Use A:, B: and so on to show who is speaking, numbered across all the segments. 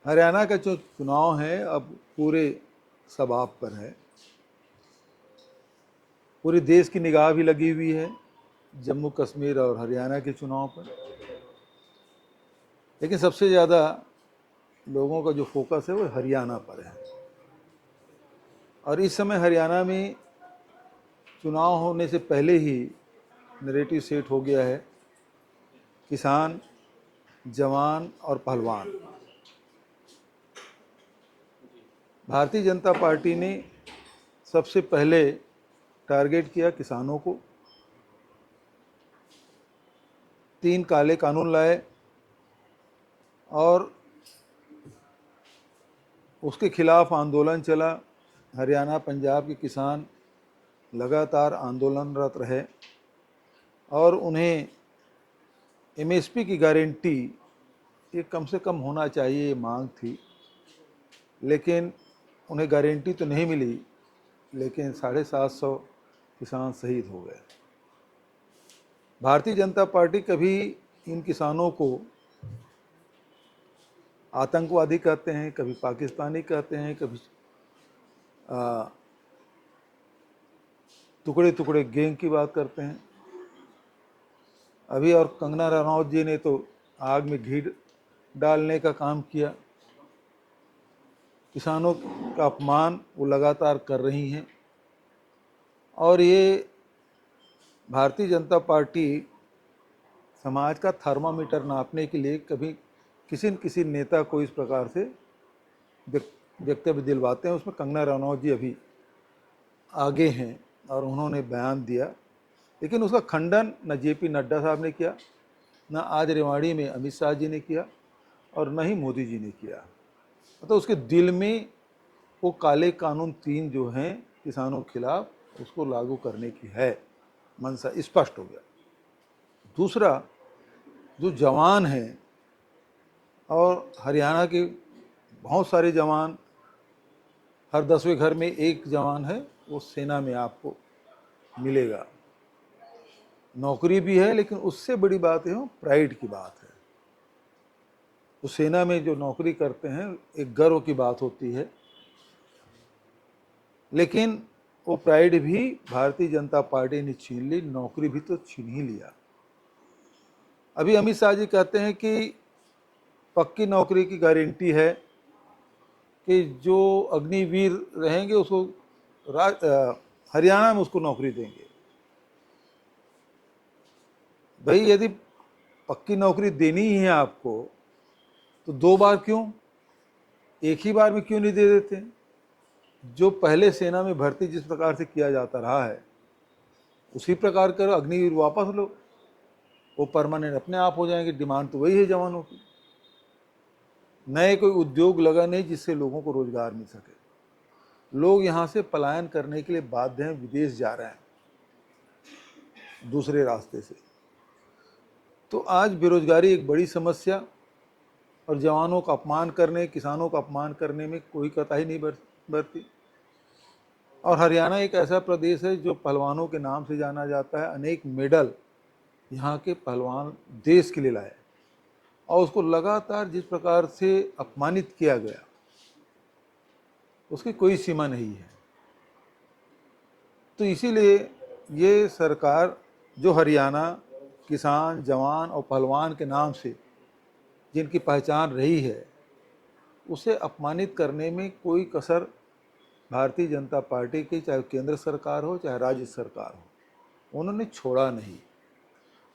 A: हरियाणा का जो चुनाव है अब पूरे सब आप पर है। पूरे देश की निगाह भी लगी हुई है जम्मू कश्मीर और हरियाणा के चुनाव पर, लेकिन सबसे ज़्यादा लोगों का जो फोकस है वो हरियाणा पर है। और इस समय हरियाणा में चुनाव होने से पहले ही नैरेटिव सेट हो गया है, किसान, जवान और पहलवान। भारतीय जनता पार्टी ने सबसे पहले टारगेट किया किसानों को। 3 काले कानून लाए और उसके खिलाफ आंदोलन चला। हरियाणा पंजाब के किसान लगातार आंदोलनरत रहे और उन्हें एमएसपी की गारंटी ये कम से कम होना चाहिए, ये मांग थी। लेकिन उन्हें गारंटी तो नहीं मिली, लेकिन 750 किसान शहीद हो गए। भारतीय जनता पार्टी कभी इन किसानों को आतंकवादी कहते हैं, कभी पाकिस्तानी कहते हैं, कभी टुकड़े टुकड़े गैंग की बात करते हैं। अभी और कंगना रनौत जी ने तो आग में घी डालने का काम किया। किसानों का अपमान वो लगातार कर रही हैं और ये भारतीय जनता पार्टी समाज का थर्मामीटर नापने के लिए कभी किसी न किसी नेता को इस प्रकार से वक्तव्य दिलवाते हैं। उसमें कंगना रनौत जी अभी आगे हैं और उन्होंने बयान दिया, लेकिन उसका खंडन न जेपी नड्डा साहब ने किया, न आज रेवाड़ी में अमित शाह जी ने किया और न ही मोदी जी ने किया। मतलब उसके दिल में वो काले कानून 3 जो हैं किसानों के खिलाफ, उसको लागू करने की है मनसा, स्पष्ट हो गया। दूसरा, जो जवान हैं और हरियाणा के बहुत सारे जवान, हर 10वें घर में एक जवान है, वो सेना में आपको मिलेगा। नौकरी भी है, लेकिन उससे बड़ी बात है वो प्राइड की बात है। तो सेना में जो नौकरी करते हैं एक गर्व की बात होती है, लेकिन वो प्राइड भी भारतीय जनता पार्टी ने छीन ली, नौकरी भी तो छीन ही लिया। अभी अमित शाह जी कहते हैं कि पक्की नौकरी की गारंटी है कि जो अग्निवीर रहेंगे उसको हरियाणा में उसको नौकरी देंगे। भाई यदि पक्की नौकरी देनी ही है आपको तो 2 बार क्यों, एक ही बार में क्यों नहीं दे देते? जो पहले सेना में भर्ती जिस प्रकार से किया जाता रहा है उसी प्रकार करो, अग्निवीर वापस लो, वो परमानेंट अपने आप हो जाएंगे। डिमांड तो वही है जवानों की। नए कोई उद्योग लगा नहीं जिससे लोगों को रोजगार मिल सके। लोग यहाँ से पलायन करने के लिए बाध्य हैं, विदेश जा रहे हैं दूसरे रास्ते से। तो आज बेरोजगारी एक बड़ी समस्या और जवानों का अपमान करने, किसानों का अपमान करने में कोई कताही नहीं बरती। और हरियाणा एक ऐसा प्रदेश है जो पहलवानों के नाम से जाना जाता है। अनेक मेडल यहाँ के पहलवान देश के लिए लाए और उसको लगातार जिस प्रकार से अपमानित किया गया उसकी कोई सीमा नहीं है। तो इसीलिए ये सरकार जो हरियाणा किसान, जवान और पहलवान के नाम से जिनकी पहचान रही है, उसे अपमानित करने में कोई कसर भारतीय जनता पार्टी की, चाहे केंद्र सरकार हो चाहे राज्य सरकार हो, उन्होंने छोड़ा नहीं।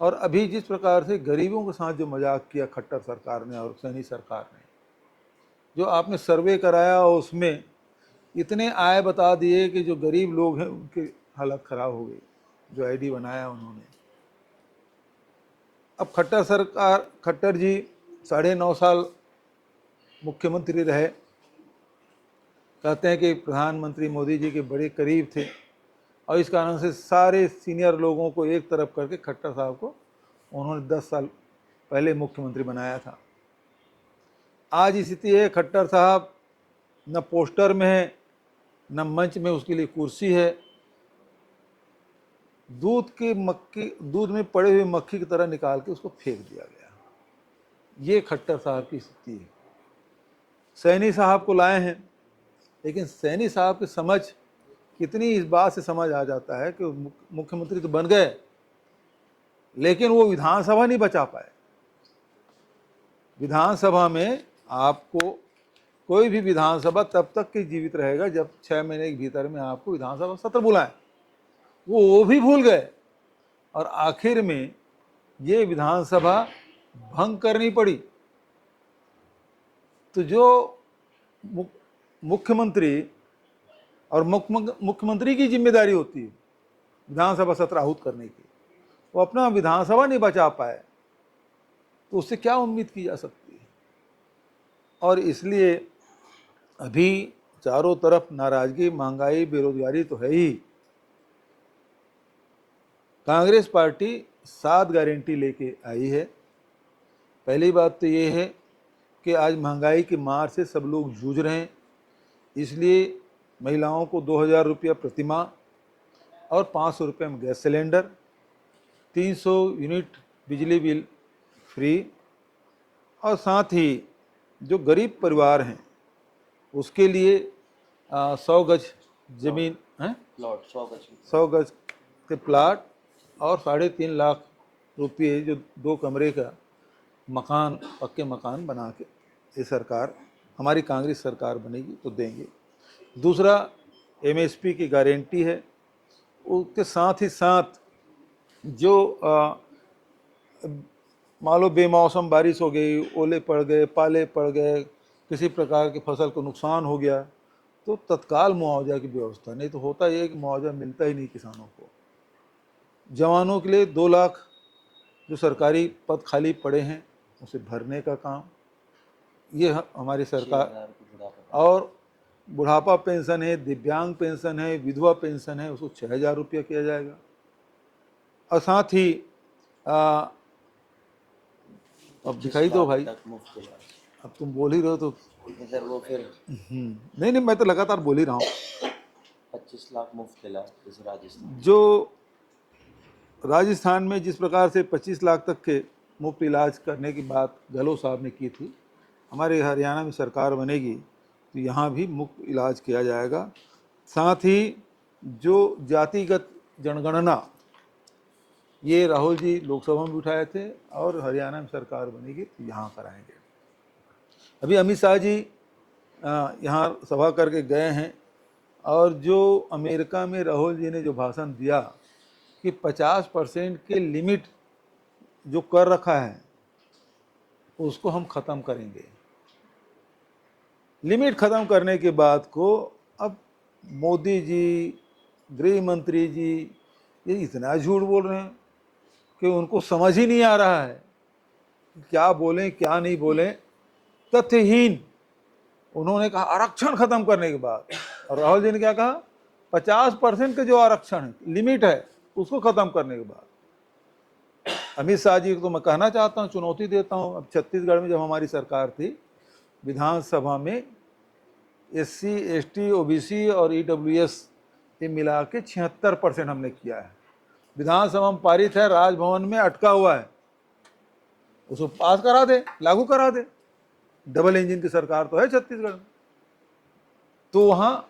A: और अभी जिस प्रकार से गरीबों के साथ जो मजाक किया खट्टर सरकार ने और सैनी सरकार ने, जो आपने सर्वे कराया उसमें इतने आय बता दिए कि जो गरीब लोग हैं उनकी हालत खराब हो गई, जो आईडी बनाया उन्होंने। अब खट्टर जी 9.5 साल मुख्यमंत्री रहे। कहते हैं कि प्रधानमंत्री मोदी जी के बड़े करीब थे और इस कारण से सारे सीनियर लोगों को एक तरफ करके खट्टर साहब को उन्होंने 10 साल पहले मुख्यमंत्री बनाया था। आज स्थिति है, खट्टर साहब न पोस्टर में है न मंच में उसके लिए कुर्सी है। दूध में पड़े हुए मक्खी की तरह निकाल के उसको फेंक दिया गया। ये खट्टर साहब की स्थिति है। सैनी साहब को लाए हैं, लेकिन सैनी साहब की समझ कितनी इस बात से समझ आ जाता है कि मुख्यमंत्री तो बन गए, लेकिन वो विधानसभा नहीं बचा पाए। विधानसभा में आपको कोई भी विधानसभा तब तक के जीवित रहेगा जब 6 महीने के भीतर में आपको विधानसभा सत्र बुलाएं। वो भी भूल गए और आखिर में ये विधानसभा भंग करनी पड़ी। तो जो मुख्यमंत्री और मुख्यमंत्री की जिम्मेदारी होती है विधानसभा सत्र आहूत करने की, वो अपना विधानसभा नहीं बचा पाए तो उससे क्या उम्मीद की जा सकती है। और इसलिए अभी चारों तरफ नाराजगी, महंगाई, बेरोजगारी तो है ही। कांग्रेस पार्टी 7 गारंटी लेके आई है। पहली बात तो ये है कि आज महंगाई की मार से सब लोग जूझ रहे हैं, इसलिए महिलाओं को 2000 रुपया प्रतिमाह और 500 रुपये में गैस सिलेंडर, 300 यूनिट बिजली बिल फ्री, और साथ ही जो गरीब परिवार हैं उसके लिए 100 गज जमीन है, प्लॉट 100 गज के प्लाट और 3.5 लाख रुपये जो 2 कमरे का मकान, पक्के मकान बना के ये सरकार, हमारी कांग्रेस सरकार बनेगी तो देंगे। दूसरा एमएसपी की गारंटी है। उसके साथ ही साथ जो मान लो बेमौसम बारिश हो गई, ओले पड़ गए, पाले पड़ गए, किसी प्रकार की फसल को नुकसान हो गया तो तत्काल मुआवजा की व्यवस्था, नहीं तो होता ये कि मुआवजा मिलता ही नहीं किसानों को। जवानों के लिए 2 लाख जो सरकारी पद खाली पड़े हैं उसे भरने का काम ये हमारी सरकार, और बुढ़ापा पेंशन है, दिव्यांग पेंशन है, विधवा पेंशन है, उसको 6000 रुपया किया जाएगा। और साथ ही अब दिखाई दो भाई, अब तुम बोल ही रहे हो तो
B: सर वो फिर
A: नहीं मैं तो लगातार बोल ही रहा हूँ।
B: 25 लाख मुफ्त इलाज, जैसे राजस्थान,
A: जो राजस्थान में जिस प्रकार से 25 लाख तक के मुफ्त इलाज करने की बात गहलोत साहब ने की थी, हमारे हरियाणा में सरकार बनेगी तो यहाँ भी मुफ्त इलाज किया जाएगा। साथ ही जो जातिगत जनगणना, ये राहुल जी लोकसभा में उठाए थे और हरियाणा में सरकार बनेगी तो यहाँ कराएंगे। अभी अमित शाह जी यहाँ सभा करके गए हैं, और जो अमेरिका में राहुल जी ने जो भाषण दिया कि 50% के लिमिट जो कर रखा है उसको हम ख़त्म करेंगे। लिमिट ख़त्म करने के बाद को अब मोदी जी, गृह मंत्री जी ये इतना झूठ बोल रहे हैं कि उनको समझ ही नहीं आ रहा है क्या बोलें क्या नहीं बोलें, तथ्यहीन। उन्होंने कहा आरक्षण खत्म करने के बाद, और राहुल जी ने क्या कहा 50% के जो आरक्षण है, लिमिट है, उसको खत्म करने के बाद। अमित शाह जी को तो मैं कहना चाहता हूँ, चुनौती देता हूँ, अब छत्तीसगढ़ में जब हमारी सरकार थी, विधानसभा में SC, ST, OBC और EWS ये मिला के 76% हमने किया है। विधानसभा में पारित है, राजभवन में अटका हुआ है, उसको पास करा दे, लागू करा दे। डबल इंजन की सरकार तो है छत्तीसगढ़ में, तो वहाँ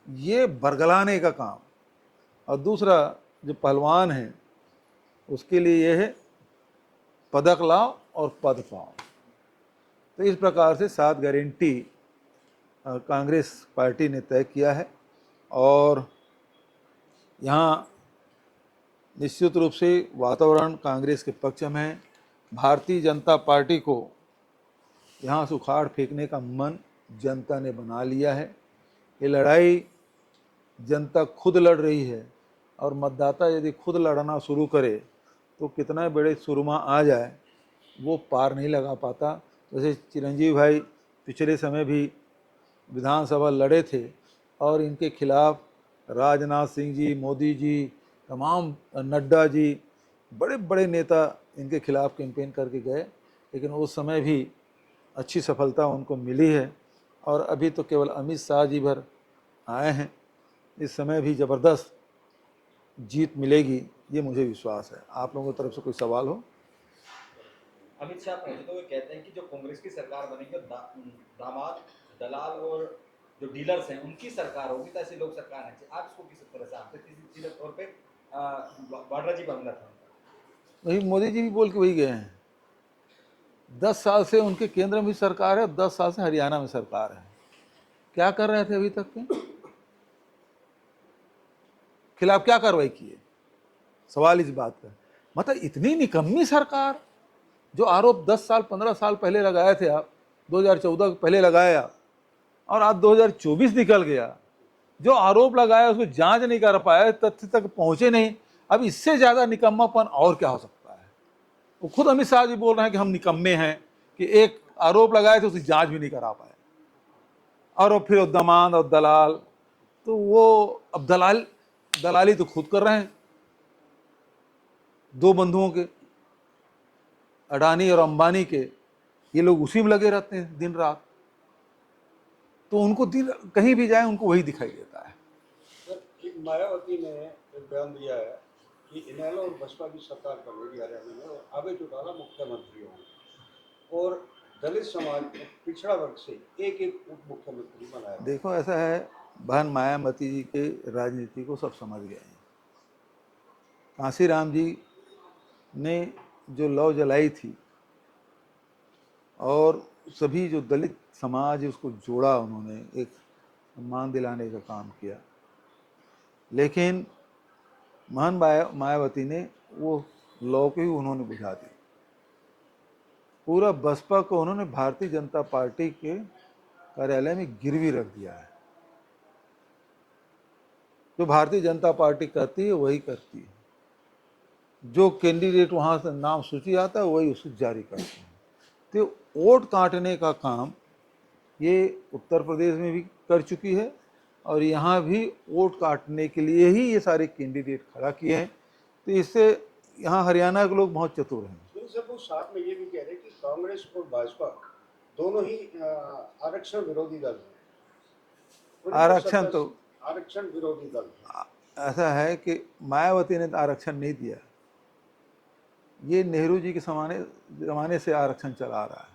A: ये बरगलाने का काम। और दूसरा जो पहलवान है उसके लिए ये है पदक लाओ और पद पाओ। तो इस प्रकार से 7 गारंटी कांग्रेस पार्टी ने तय किया है, और यहाँ निश्चित रूप से वातावरण कांग्रेस के पक्ष में है। भारतीय जनता पार्टी को यहाँ से उखाड़ फेंकने का मन जनता ने बना लिया है। ये लड़ाई जनता खुद लड़ रही है, और मतदाता यदि खुद लड़ना शुरू करे तो कितना बड़े सुरमा आ जाए वो पार नहीं लगा पाता। जैसे चिरंजीवी भाई पिछले समय भी विधानसभा लड़े थे और इनके खिलाफ राजनाथ सिंह जी, मोदी जी, तमाम नड्डा जी, बड़े बड़े नेता इनके खिलाफ कैंपेन करके गए, लेकिन उस समय भी अच्छी सफलता उनको मिली है। और अभी तो केवल अमित शाह जी भर आए हैं, इस समय भी ज़बरदस्त जीत मिलेगी, ये मुझे विश्वास है। आप लोगों की तरफ से कोई सवाल हो?
C: अमित शाह पहुंचे तो वो कहते हैं कि जो कांग्रेस की सरकार बनेगी दामाद दलाल और जो डीलर्स हैं उनकी सरकार होगी तो ऐसी लोग सरकार है। आप इसको किस तरह से आपके सीधे तौर पे वाड्रा जी बंगला था उनका।
A: वही मोदी जी भी बोल के वही गए हैं। 10 साल से उनके केंद्र में भी सरकार है, 10 साल से हरियाणा में सरकार है। क्या कर रहे थे अभी तक के? खिलाफ क्या कार्रवाई की है? सवाल इस बात का। मतलब इतनी निकम्मी सरकार, जो आरोप 10 साल 15 साल पहले लगाए थे आप, 2014 पहले लगाया और आज 2024 निकल गया, जो आरोप लगाया उसको जांच नहीं कर पाया, तथ्य तक पहुंचे नहीं। अब इससे ज्यादा निकम्मापन और क्या हो सकता है? वो खुद अमित शाह जी बोल रहे हैं कि हम निकम्मे हैं, कि एक आरोप लगाए थे उसकी जांच भी नहीं करा पाए। और वो फिर दमाद और दलाल, तो वो अब दलाली तो खुद कर रहे हैं, दो बंधुओं के, अडानी और अंबानी के। ये लोग उसी में लगे रहते हैं दिन रात, तो उनको दिन कहीं भी जाए उनको वही दिखाई देता है।
D: सर, एक मायावती ने एक बयान दिया है कि इनेलो और बसपा की सरकार बनेगी हरियाणा में और आगे चौटाला मुख्यमंत्री होंगे और दलित समाज को पिछड़ा वर्ग से एक एक उप मुख्यमंत्री बनाया।
A: देखो ऐसा है, बहन मायावती जी के राजनीति को सब समझ गए हैं। कांशीराम जी ने जो लौ जलाई थी और सभी जो दलित समाज है उसको जोड़ा, उन्होंने एक सम्मान दिलाने का काम किया। लेकिन महान मायावती ने वो लौ को ही उन्होंने बुझा दी। पूरा बसपा को उन्होंने भारतीय जनता पार्टी के कार्यालय में गिरवी रख दिया है। जो भारतीय जनता पार्टी करती है वही करती है, जो कैंडिडेट वहाँ से नाम सूची आता है वही उसको जारी करते हैं। तो वोट काटने का काम ये उत्तर प्रदेश में भी कर चुकी है और यहाँ भी वोट काटने के लिए ही ये सारे कैंडिडेट खड़ा किए हैं। तो इससे यहाँ हरियाणा के लोग बहुत चतुर हैं।
D: सर, वो साथ में ये भी कह रहे हैं कि कांग्रेस और भाजपा दोनों ही आरक्षण विरोधी दल हैं। आरक्षण विरोधी दल है।
A: ऐसा है कि मायावती ने आरक्षण नहीं दिया, ये नेहरू जी के जमाने से आरक्षण चला आ रहा है।